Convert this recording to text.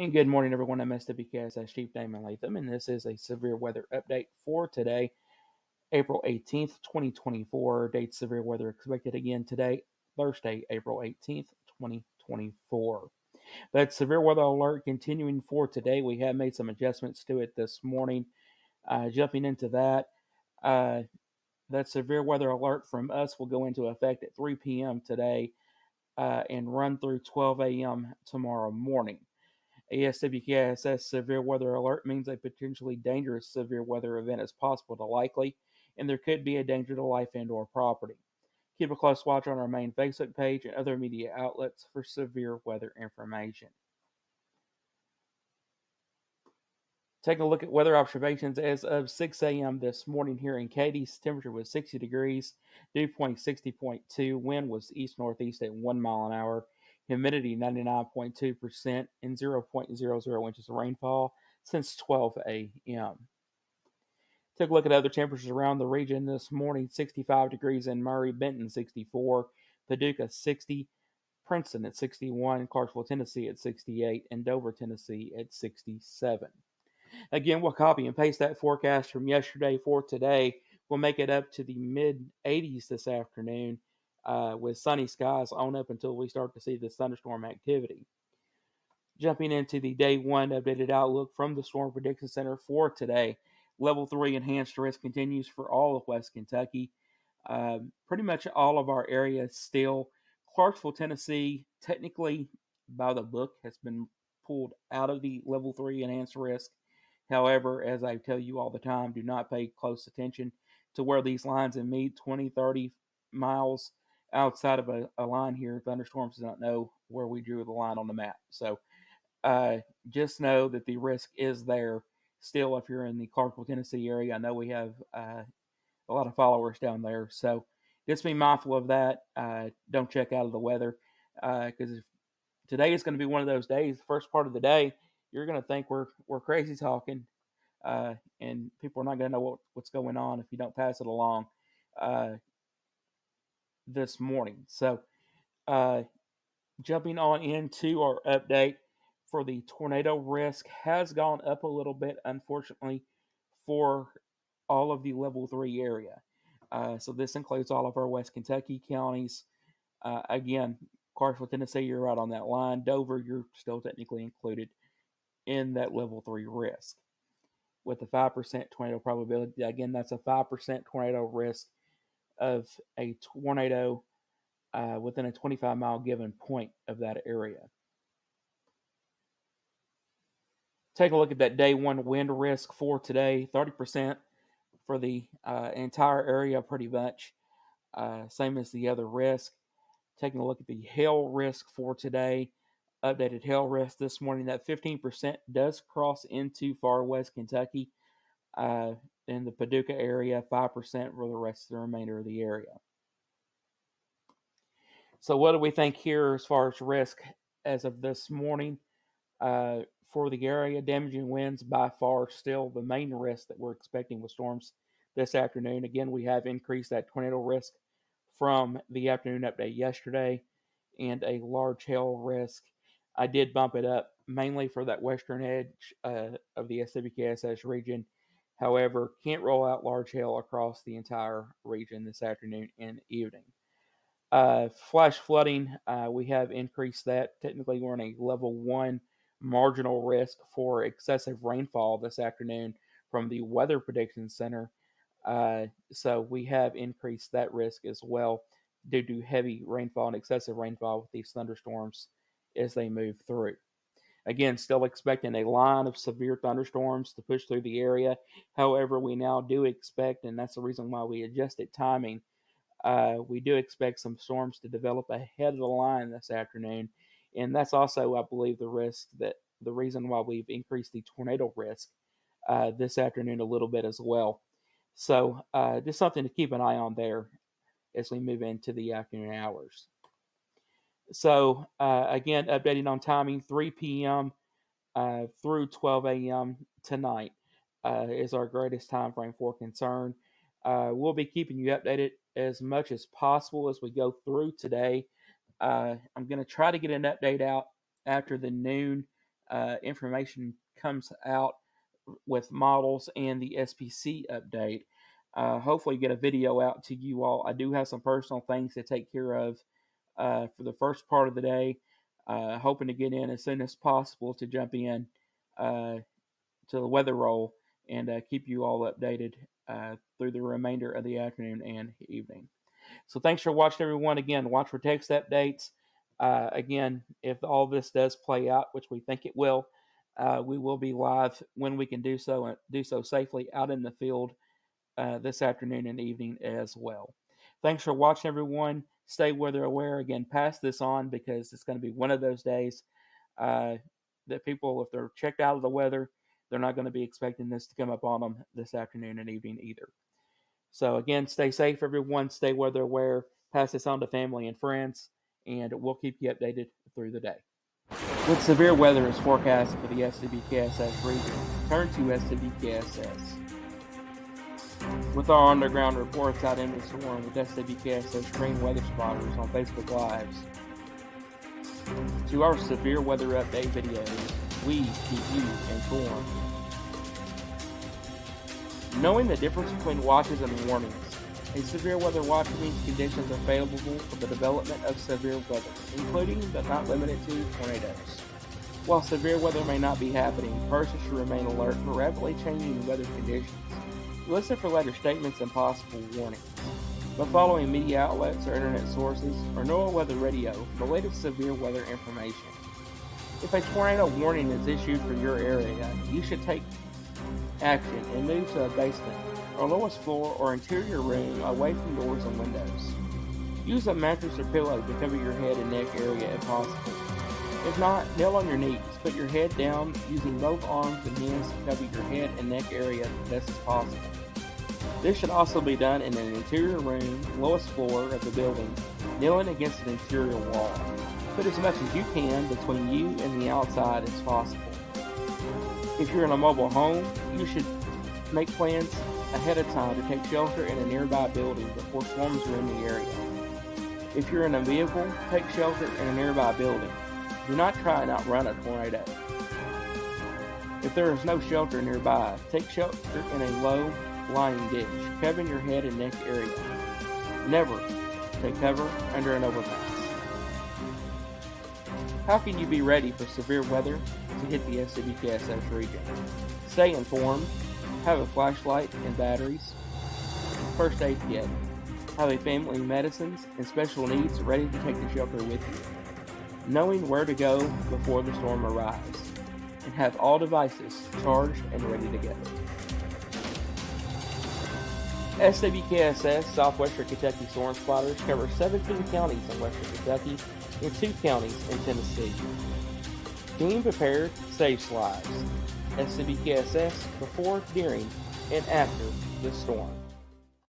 And good morning, everyone. I'm SWKSS Chief DAMON LATHAM, and this is a severe weather update for today, April 18th, 2024. Date severe weather expected again today, Thursday, April 18th, 2024. That severe weather alert continuing for today. We have made some adjustments to it this morning. Jumping into that, that severe weather alert from us will go into effect at 3 p.m. today and run through 12 a.m. tomorrow morning. A SWKSS severe weather alert means a potentially dangerous severe weather event is possible to likely, and there could be a danger to life and/or property. Keep a close watch on our main Facebook page and other media outlets for severe weather information. Taking a look at weather observations as of 6 a.m. this morning here in Katy's temperature was 60 degrees, dew point 60.2, wind was east-northeast at 1 mile an hour, humidity 99.2%, and 0.00 inches of rainfall since 12 a.m. Took a look at other temperatures around the region this morning. 65 degrees in Murray, Benton 64, Paducah 60, Princeton at 61, Clarksville, Tennessee at 68, and Dover, Tennessee at 67. Again, we'll copy and paste that forecast from yesterday for today. We'll make it up to the mid-80s this afternoon with sunny skies on up until we start to see the thunderstorm activity. Jumping into the day one updated outlook from the Storm Prediction Center for today. Level 3 enhanced risk continues for all of West Kentucky. Pretty much all of our areas still. Clarksville, Tennessee, technically by the book, has been pulled out of the level 3 enhanced risk. However, as I tell you all the time, do not pay close attention to where these lines meet 20, 30 miles outside of a line here. Thunderstorms do not know where we drew the line on the map. So just know that the risk is there still if you're in the Clarksville, Tennessee area. I know we have a lot of followers down there. So just be mindful of that. Don't check out of the weather because today is going to be one of those days, the first part of the day, you're going to think we're crazy talking, and people are not going to know what's going on if you don't pass it along this morning. So jumping on into our update for the tornado risk has gone up a little bit, unfortunately, for all of the level 3 area. So this includes all of our West Kentucky counties. Again, Clarksville, Tennessee, you're right on that line. Dover, you're still technically included in that level 3 risk with a 5% tornado probability. Again, that's a 5% tornado risk of a tornado within a 25-mile given point of that area. Take a look at that day one wind risk for today, 30% for the entire area pretty much, same as the other risk. Taking a look at the hail risk for today, updated hail risk this morning, that 15% does cross into far west Kentucky in the Paducah area, 5% for the rest of the remainder of the area. So what do we think here as far as risk as of this morning? For the area, damaging winds by far still the main risk that we're expecting with storms this afternoon. Again, we have increased that tornado risk from the afternoon update yesterday and a large hail risk. I did bump it up mainly for that western edge of the SWKSS region. However, can't roll out large hail across the entire region this afternoon and evening. Flash flooding, we have increased that. Technically, we're in a level 1 marginal risk for excessive rainfall this afternoon from the Weather Prediction Center. So we have increased that risk as well due to heavy rainfall and excessive rainfall with these thunderstorms as they move through. Again, still expecting a line of severe thunderstorms to push through the area. However, we now do expect, and that's the reason why we adjusted timing, we do expect some storms to develop ahead of the line this afternoon. And that's also, I believe, the reason why we've increased the tornado risk this afternoon a little bit as well. So just something to keep an eye on there as we move into the afternoon hours. So again, updating on timing, 3 p.m. Through 12 a.m. tonight is our greatest time frame for concern. We'll be keeping you updated as much as possible as we go through today. I'm going to try to get an update out after the noon information comes out with models and the SPC update. Hopefully get a video out to you all. I do have some personal things to take care of for the first part of the day. Hoping to get in as soon as possible to jump in to the weather roll and keep you all updated through the remainder of the afternoon and evening. So thanks for watching, everyone. Again, watch for text updates. Again, if all this does play out, which we think it will, we will be live when we can do so and do so safely out in the field this afternoon and evening as well. Thanks for watching, everyone. Stay weather aware. Again, pass this on because it's going to be one of those days that people, if they're checked out of the weather, they're not going to be expecting this to come up on them this afternoon and evening either. So again, stay safe, everyone. Stay weather aware. Pass this on to family and friends, and we'll keep you updated through the day. With severe weather is forecasted for the SWKSS region, turn to SWKSS. With our underground reports out in the storm with SWKSS Spring Weather Spotters on Facebook Lives. To our severe weather update videos, we keep you informed. Knowing the difference between watches and warnings. A severe weather watch means conditions are favorable for the development of severe weather, including but not limited to tornadoes. While severe weather may not be happening, persons should remain alert for rapidly changing weather conditions. Listen for later statements and possible warnings. By following media outlets or internet sources or NOAA Weather Radio for the latest severe weather information. If a tornado warning is issued for your area, you should take action and move to a basement or lowest floor or interior room away from doors and windows. Use a mattress or pillow to cover your head and neck area if possible. If not, kneel on your knees. Put your head down using both arms and hands to cover your head and neck area as best as possible. This should also be done in an interior room, lowest floor of the building, kneeling against an interior wall. Put as much as you can between you and the outside as possible. If you're in a mobile home, you should make plans ahead of time to take shelter in a nearby building before storms are in the area. If you're in a vehicle, take shelter in a nearby building. Do not try and outrun a tornado. If there is no shelter nearby, take shelter in a low-lying ditch, covering your head and neck area. Never take cover under an overpass. How can you be ready for severe weather to hit the SWKSS region? Stay informed. Have a flashlight and batteries. First aid kit. Have a family medicines and special needs ready to take the shelter with you. Knowing where to go before the storm arrives. And have all devices charged and ready to go. SWKSS Southwestern Kentucky Storm Spotters cover 17 counties in western Kentucky and 2 counties in Tennessee. Being prepared saves lives. SWKSS before, during, and after the storm.